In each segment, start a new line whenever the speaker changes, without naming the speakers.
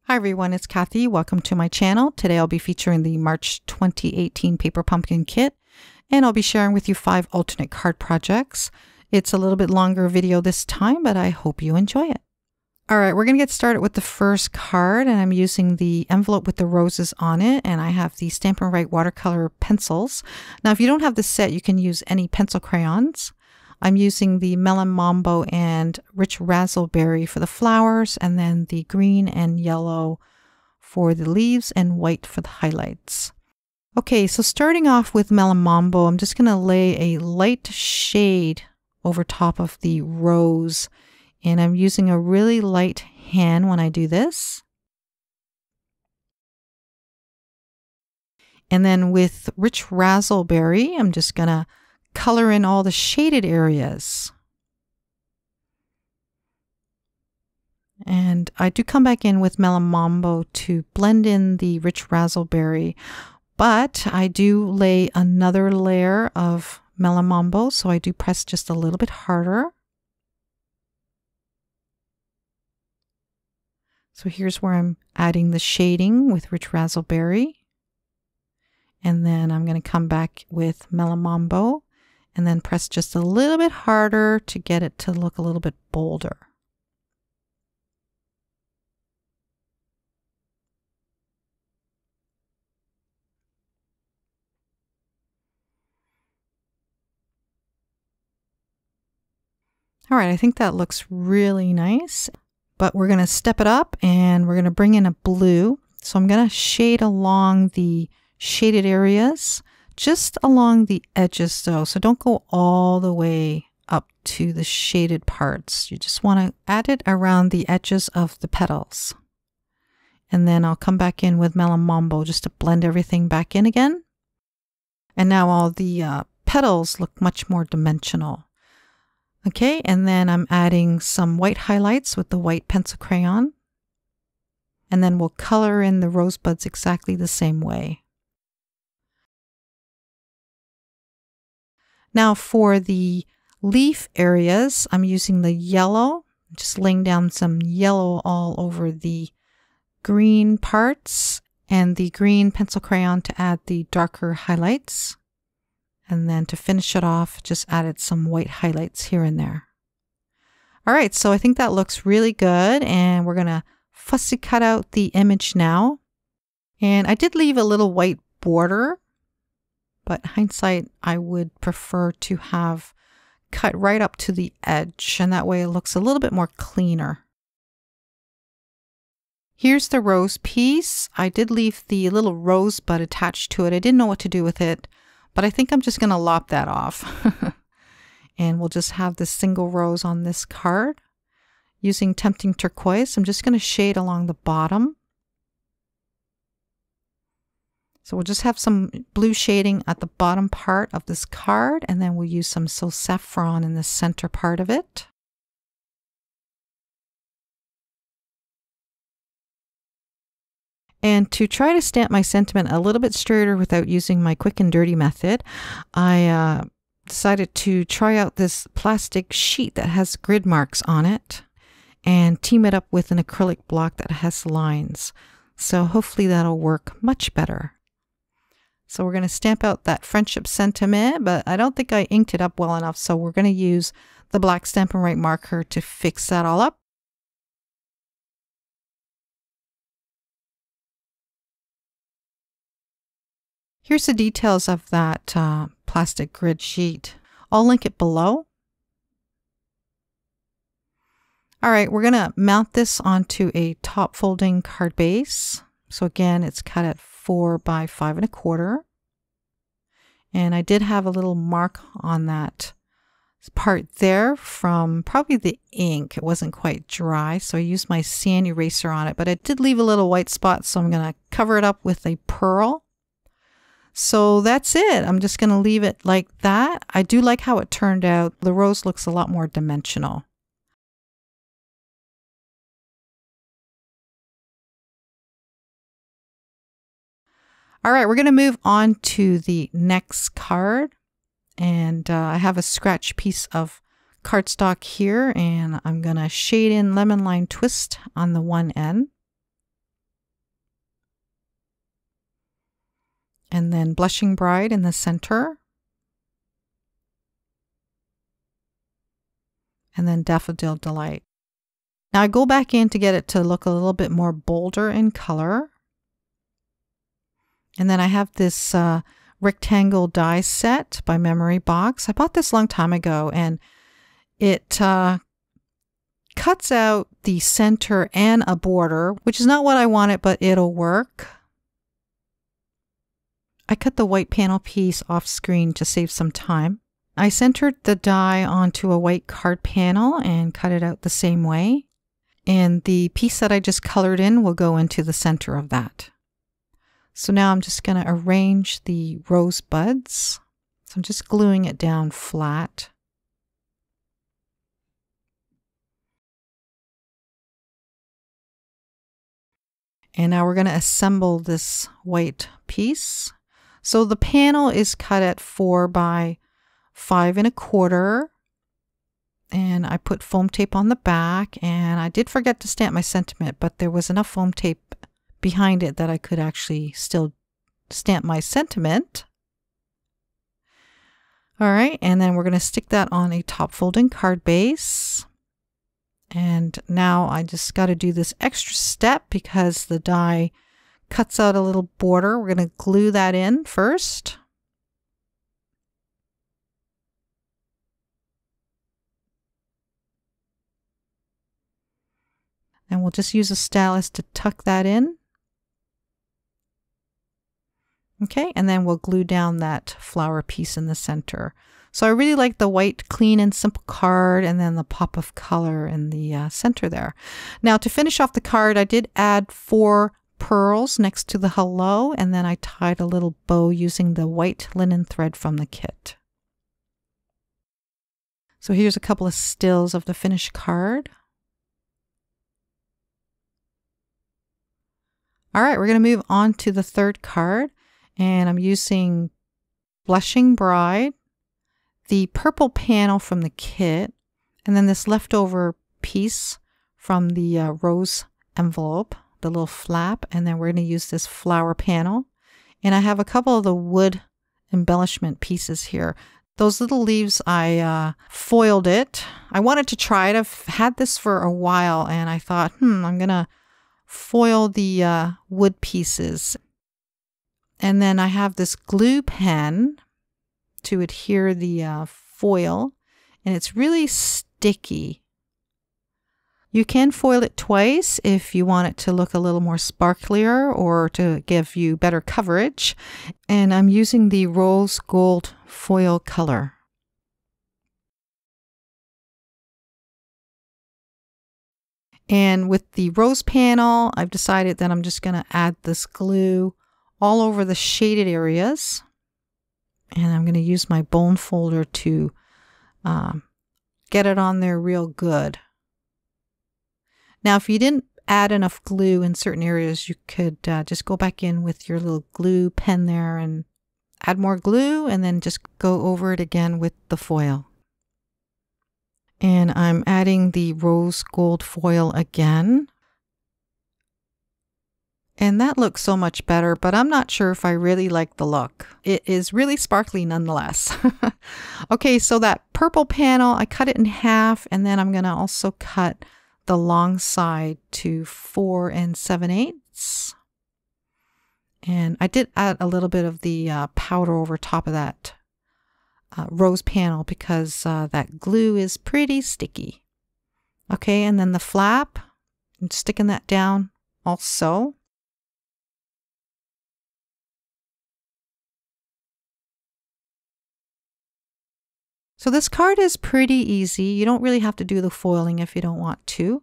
Hi everyone, it's Kathie. Welcome to my channel. Today I'll be featuring the March 2018 Paper Pumpkin Kit, and I'll be sharing with you 5 alternate card projects. It's a little bit longer video this time, but I hope you enjoy it. Alright, we're going to get started with the first card, and I'm using the envelope with the roses on it, and I have the Stampin' Write watercolor pencils. Now if you don't have this set, you can use any pencil crayons. I'm using the Melon Mambo and Rich Razzleberry for the flowers, and then the green and yellow for the leaves and white for the highlights. Okay, so starting off with Melon Mambo, I'm just going to lay a light shade over top of the rose, and I'm using a really light hand when I do this. And then with Rich Razzleberry, I'm just going to color in all the shaded areas. And I do come back in with Melon Mambo to blend in the Rich Razzleberry, but I do lay another layer of Melon Mambo, so I do press just a little bit harder. So here's where I'm adding the shading with Rich Razzleberry. And then I'm going to come back with Melon Mambo and then press just a little bit harder to get it to look a little bit bolder. All right, I think that looks really nice, but we're going to step it up and we're going to bring in a blue. So I'm going to shade along the shaded areas, just along the edges though. So don't go all the way up to the shaded parts. You just want to add it around the edges of the petals. And then I'll come back in with Melon Mambo just to blend everything back in again. And now all the petals look much more dimensional. Okay, and then I'm adding some white highlights with the white pencil crayon. And then we'll color in the rosebuds exactly the same way. Now for the leaf areas, I'm using the yellow, just laying down some yellow all over the green parts and the green pencil crayon to add the darker highlights. And then to finish it off, just added some white highlights here and there. All right, so I think that looks really good, and we're going to fussy cut out the image now. And I did leave a little white border, but hindsight, I would prefer to have cut right up to the edge, and that way it looks a little bit more cleaner. Here's the rose piece. I did leave the little rosebud attached to it. I didn't know what to do with it, but I think I'm just going to lop that off. And we'll just have this single rose on this card. Using Tempting Turquoise, I'm just going to shade along the bottom. So we'll just have some blue shading at the bottom part of this card, and then we'll use some So Saffron in the center part of it. And to try to stamp my sentiment a little bit straighter without using my quick and dirty method, I decided to try out this plastic sheet that has grid marks on it and team it up with an acrylic block that has lines. So hopefully that'll work much better. So we're going to stamp out that friendship sentiment, but I don't think I inked it up well enough, so we're going to use the black Stampin' Write marker to fix that all up. Here's the details of that plastic grid sheet. I'll link it below. All right, we're going to mount this onto a top folding card base. So again, it's cut at 4 by 5 1/4. And I did have a little mark on that part there from probably the ink. It wasn't quite dry, so I used my sand eraser on it, but it did leave a little white spot, so I'm going to cover it up with a pearl. So that's it. I'm just going to leave it like that. I do like how it turned out. The rose looks a lot more dimensional. All right, we're going to move on to the next card. And I have a scratch piece of cardstock here, and I'm going to shade in Lemon Lime Twist on the one end. and then Blushing Bride in the center, and then Daffodil Delight. Now I go back in to get it to look a little bit more bolder in color. And then I have this rectangle die set by Memory Box. I bought this a long time ago, and it cuts out the center and a border, which is not what I wanted, but it'll work. I cut the white panel piece off screen to save some time. I centered the die onto a white card panel and cut it out the same way. And the piece that I just colored in will go into the center of that. So now I'm just going to arrange the rose buds. So I'm just gluing it down flat. And now we're going to assemble this white piece. So the panel is cut at 4 by 5 1/4. And I put foam tape on the back, and I did forget to stamp my sentiment, but there was enough foam tape behind it that I could actually still stamp my sentiment. All right, and then we're going to stick that on a top folding card base. And now I just got to do this extra step because the die cuts out a little border. We're going to glue that in first. And we'll just use a stylus to tuck that in. Okay, and then we'll glue down that flower piece in the center. So I really like the white, clean and simple card, and then the pop of color in the center there. Now to finish off the card, I did add 4 pearls next to the hello, and then I tied a little bow using the white linen thread from the kit. So here's a couple of stills of the finished card. All right, we're going to move on to the third card, and I'm using Blushing Bride, the purple panel from the kit, and then this leftover piece from the rose envelope, the little flap, and then we're going to use this flower panel. And I have a couple of the wood embellishment pieces here. Those little leaves, I foiled it. I wanted to try it. I've had this for a while, and I thought, I'm going to foil the wood pieces. And then I have this glue pen to adhere the foil, and it's really sticky. You can foil it twice if you want it to look a little more sparklier or to give you better coverage. And I'm using the rose gold foil color. And with the rose panel, I've decided that I'm just going to add this glue all over the shaded areas. And I'm going to use my bone folder to get it on there real good. Now, if you didn't add enough glue in certain areas, you could just go back in with your little glue pen there and add more glue, and then just go over it again with the foil. And I'm adding the rose gold foil again. And that looks so much better, but I'm not sure if I really like the look. It is really sparkly nonetheless. Okay, so that purple panel, I cut it in half, and then I'm going to also cut the long side to 4 7/8. And I did add a little bit of the powder over top of that rose panel because that glue is pretty sticky. Okay, and then the flap, I'm sticking that down also. So this card is pretty easy. You don't really have to do the foiling if you don't want to.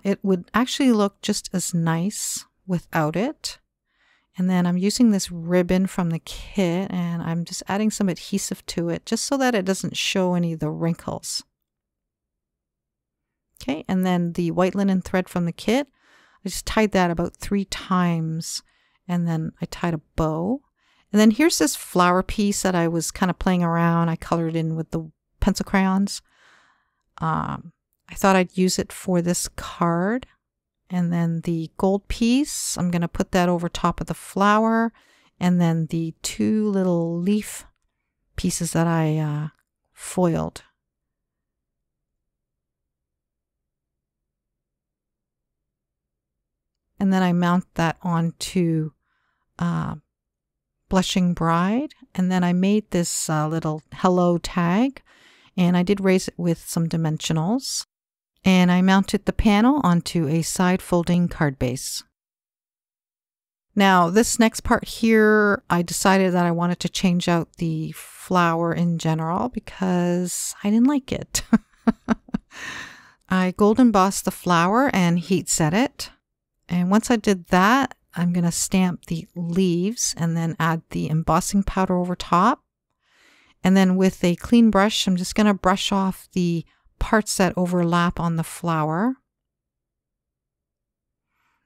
It would actually look just as nice without it. And then I'm using this ribbon from the kit, and I'm just adding some adhesive to it just so that it doesn't show any of the wrinkles. Okay, and then the white linen thread from the kit, I just tied that about 3 times, and then I tied a bow. And then here's this flower piece that I was kind of playing around. I colored in with the pencil crayons. I thought I'd use it for this card. And then the gold piece, I'm going to put that over top of the flower. and then the two little leaf pieces that I foiled. And then I mount that onto Blushing Bride. And then I made this little hello tag, and I did raise it with some dimensionals. And I mounted the panel onto a side folding card base. Now, this next part here, I decided that I wanted to change out the flower in general because I didn't like it. I gold embossed the flower and heat set it. And once I did that, I'm going to stamp the leaves and then add the embossing powder over top. And then with a clean brush, I'm just going to brush off the parts that overlap on the flower.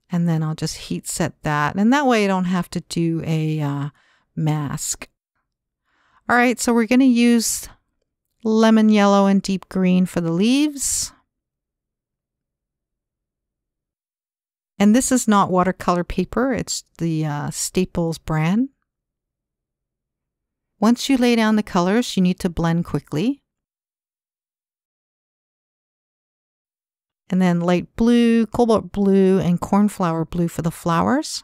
And then I'll just heat set that. And that way I don't have to do a mask. All right, so we're going to use lemon yellow and deep green for the leaves. And this is not watercolor paper. It's the Staples brand. Once you lay down the colors, you need to blend quickly. And then light blue, cobalt blue, and cornflower blue for the flowers.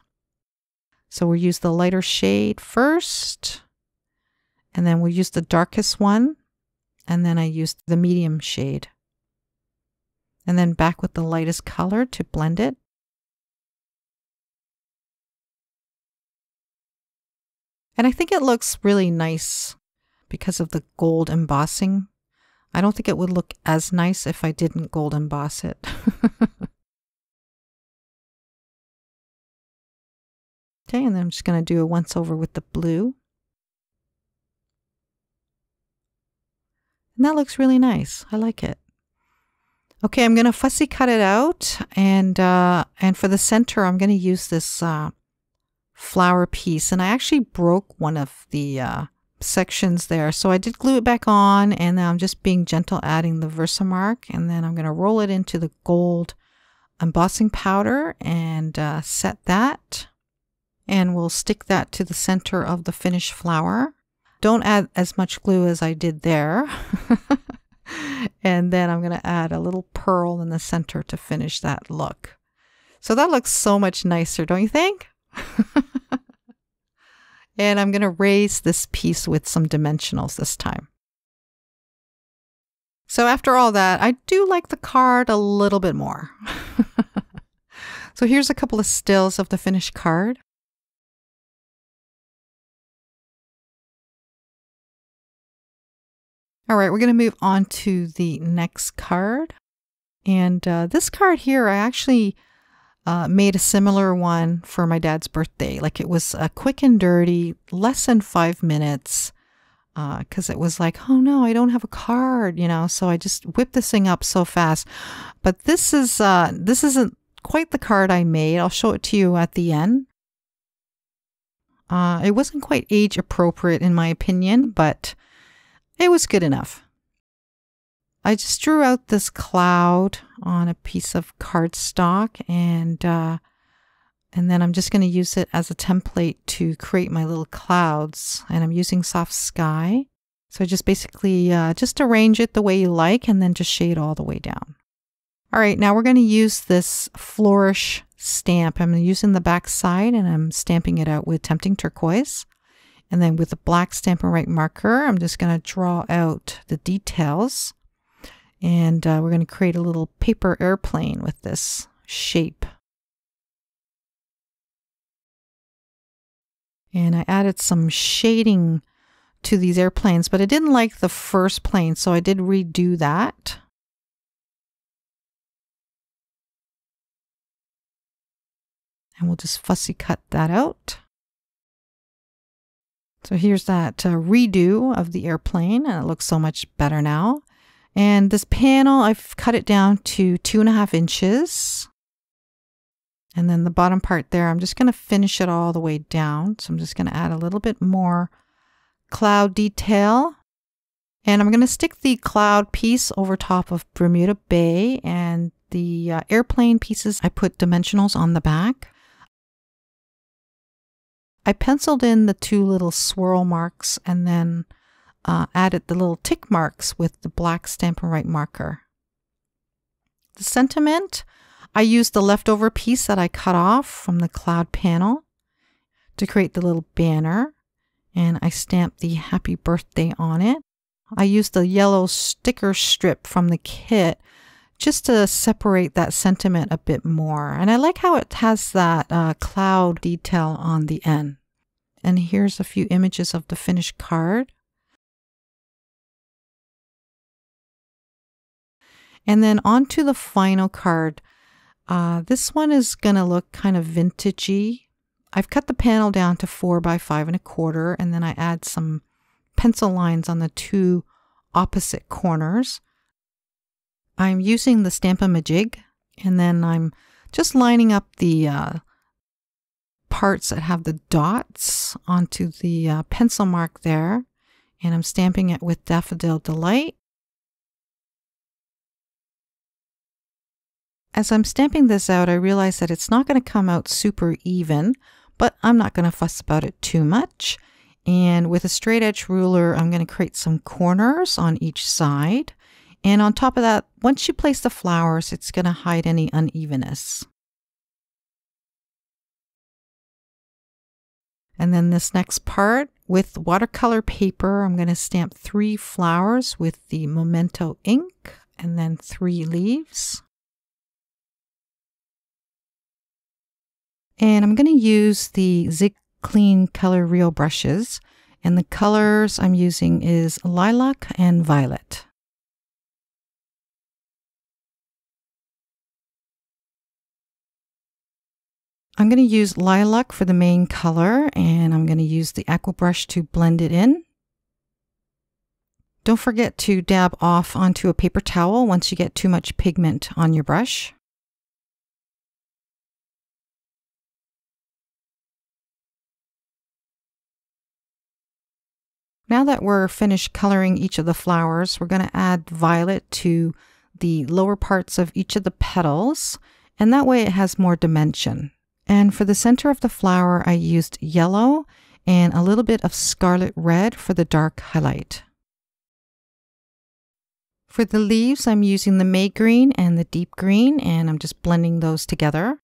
So we'll use the lighter shade first, and then we'll use the darkest one, and then I used the medium shade. And then back with the lightest color to blend it. And I think it looks really nice because of the gold embossing. I don't think it would look as nice if I didn't gold emboss it. Okay, and then I'm just going to do a once over with the blue. And that looks really nice. I like it. Okay, I'm going to fussy cut it out, and for the center, I'm going to use this flower piece, and I actually broke one of the sections there, so I did glue it back on, and now I'm just being gentle adding the Versamark, and then I'm going to roll it into the gold embossing powder and set that, and we'll stick that to the center of the finished flower. Don't add as much glue as I did there. And then I'm going to add a little pearl in the center to finish that look. So that looks so much nicer, don't you think? And I'm going to raise this piece with some dimensionals this time. So after all that, I do like the card a little bit more. So here's a couple of stills of the finished card. All right, we're going to move on to the next card. And this card here, I actually made a similar one for my dad's birthday. Like, it was quick and dirty, less than 5 minutes, because it was like, oh no, I don't have a card, you know. So I just whipped this thing up so fast. But this isn't quite the card I made. I'll show it to you at the end. It wasn't quite age appropriate in my opinion, but it was good enough. I just drew out this cloud on a piece of cardstock, and then I'm just going to use it as a template to create my little clouds. And I'm using Soft Sky. So just basically just arrange it the way you like, and then just shade all the way down. All right, now we're going to use this Flourish stamp. I'm using the back side, and I'm stamping it out with Tempting Turquoise. And then with the black Stampin' Right marker, I'm just going to draw out the details. And we're going to create a little paper airplane with this shape. And I added some shading to these airplanes, but I didn't like the first plane, so I did redo that. And we'll just fussy cut that out. So here's that redo of the airplane, and it looks so much better now. And this panel, I've cut it down to 2.5 inches. And then the bottom part there, I'm just going to finish it all the way down. So I'm just going to add a little bit more cloud detail. And I'm going to stick the cloud piece over top of Bermuda Bay, and the airplane pieces, I put dimensionals on the back. I penciled in the 2 little swirl marks and then added the little tick marks with the black Stampin' Write marker. The sentiment, I used the leftover piece that I cut off from the cloud panel to create the little banner, and I stamped the happy birthday on it. I used the yellow sticker strip from the kit just to separate that sentiment a bit more. And I like how it has that cloud detail on the end. And here's a few images of the finished card. And then onto the final card. This one is going to look kind of vintagey. I've cut the panel down to 4 by 5 1/4, and then I add some pencil lines on the 2 opposite corners. I'm using the Stamp-A-Majig, and then I'm just lining up the parts that have the dots onto the pencil mark there, and I'm stamping it with Daffodil Delight. As I'm stamping this out, I realize that it's not going to come out super even, but I'm not going to fuss about it too much. And with a straight edge ruler, I'm going to create some corners on each side. And on top of that, once you place the flowers, it's going to hide any unevenness. And then this next part, with watercolor paper, I'm going to stamp 3 flowers with the Memento ink and then 3 leaves. And I'm going to use the Zig Clean Color Reel brushes, and the colors I'm using is Lilac and Violet. I'm going to use Lilac for the main color, and I'm going to use the aqua brush to blend it in. Don't forget to dab off onto a paper towel once you get too much pigment on your brush. Now that we're finished coloring each of the flowers, we're going to add violet to the lower parts of each of the petals, and that way it has more dimension. And for the center of the flower, I used yellow and a little bit of scarlet red for the dark highlight. For the leaves, I'm using the May green and the deep green, and I'm just blending those together.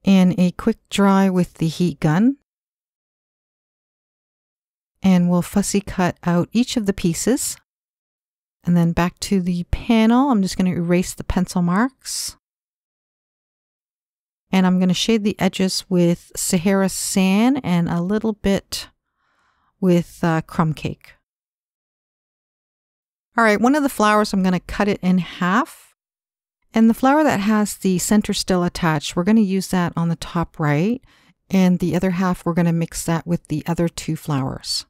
And a quick dry with the heat gun. And we'll fussy cut out each of the pieces. And then back to the panel, I'm just going to erase the pencil marks. And I'm going to shade the edges with Sahara Sand and a little bit with crumb cake. All right, one of the flowers, I'm going to cut it in half. And the flower that has the center still attached, we're going to use that on the top right. And the other half, we're going to mix that with the other 2 flowers.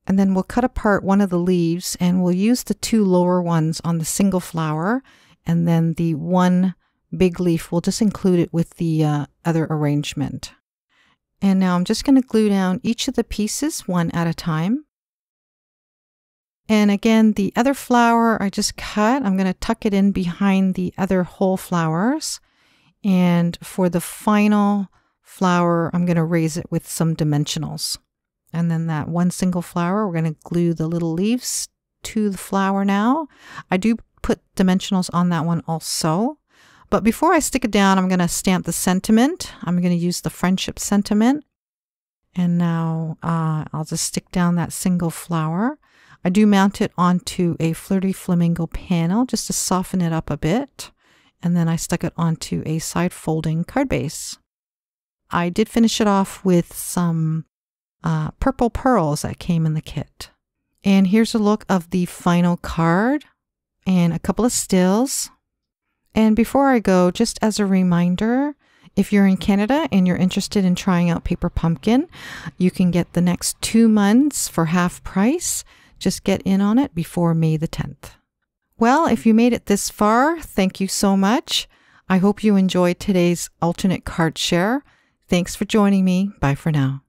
And then we'll cut apart one of the leaves, and we'll use the 2 lower ones on the single flower. And then the 1 big leaf, we'll just include it with the other arrangement. And now I'm just going to glue down each of the pieces one at a time. And again, the other flower I just cut, I'm going to tuck it in behind the other whole flowers. And for the final flower, I'm going to raise it with some dimensionals. And then that 1 single flower, we're going to glue the little leaves to the flower now. I do put dimensionals on that one also. But before I stick it down, I'm going to stamp the sentiment. I'm going to use the friendship sentiment. And now I'll just stick down that single flower. I do mount it onto a Flirty Flamingo panel just to soften it up a bit. And then I stuck it onto a side folding card base. I did finish it off with some purple pearls that came in the kit. And here's a look of the final card and a couple of stills. And before I go, just as a reminder, if you're in Canada and you're interested in trying out Paper Pumpkin, you can get the next 2 months for half price. Just get in on it before May the 10th. Well, if you made it this far, thank you so much. I hope you enjoyed today's alternate card share. Thanks for joining me. Bye for now.